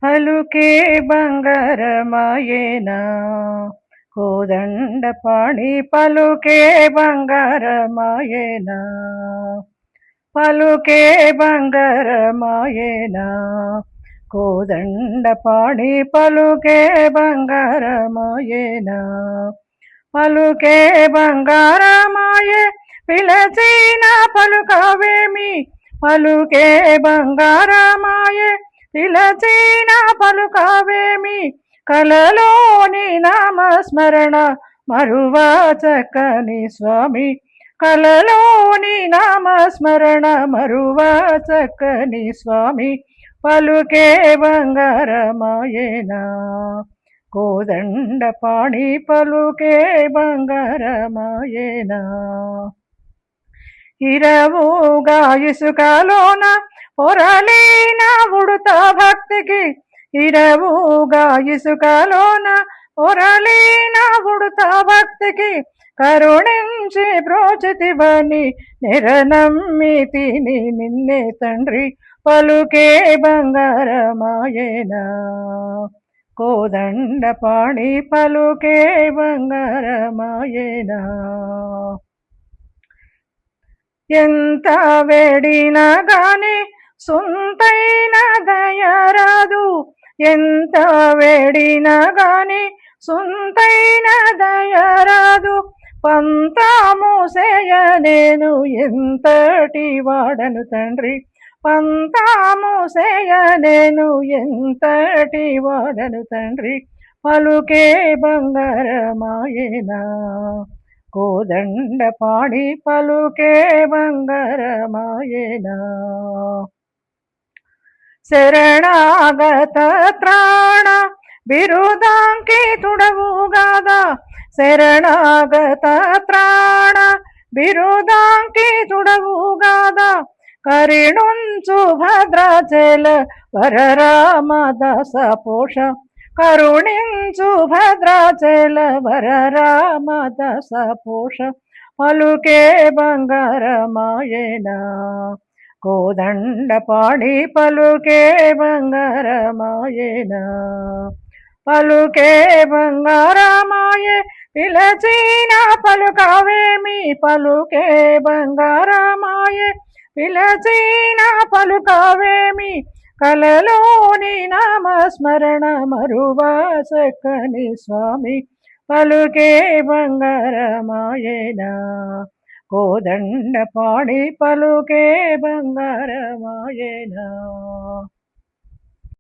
పలుకే బంగారమాయేనా కోదండపాణి పలుకే బంగారమాయేనా పలుకే బంగారమాయేనా కోదండపాణి పలుకే బంగారమాయేనా పలుకే బంగారమాయే పిలచిన పలుకవేమి పలుకే బంగారమాయే పిలచిన పలుకవేమి కలలోని నామస్మరణ మరువా చక్కని స్వామి కలలోని నామస్మరణ మరువా చక్కని స్వామి పలుకే బంగారమాయేనా కోదండపాణి పలుకే బంగారమాయేనా ఇరవుగా ఇసుకలోన పొరలేన ఉడుత భక్తికి ఇరవుగా ఇసుకలోన పొరలేన ఉడుత భక్తికి కరుణించి బ్రోచితివని నిరనమ్మితిని నిన్నే తండ్రి పలుకే బంగారమాయేనా కోదండపాణి పలుకే బంగారమాయేనా ఎంత వేడినా గాని సొంతైన దయరాదు ఎంత వేడినా గాని సొంతైన దయరాదు పంతాము సేయనేను ఎంతటి వాడను తండ్రి పంతాము సేయనేను ఎంతటి వాడను తండ్రి పలుకే బంగారమాయేనా కోదండపాణి పలుకే బంగారమాయేనా శరణాగత త్రాణ బిరుదాంకితుడవుగాదా శరణాగత త్రాణ బిరుదాంకితుడవుగాదా కరుణుంచు భద్రాచల వరరామదాస పోష కరుణించు భద్రాచల వరరామదాస పోష పలుకే బంగారమాయేనా కోదండపాణి పలుకే బంగారమాయేనా పలుకే బంగారమాయే పిలచిన పలుకవేమి పలుకే బంగారమాయే పిలచిన పలుకవేమి కలలోని నామస్మరణ మరువా చక్కని స్వామి పలుకే బంగారమాయేనా కోదండపాణి పలుకే బంగారమాయేనా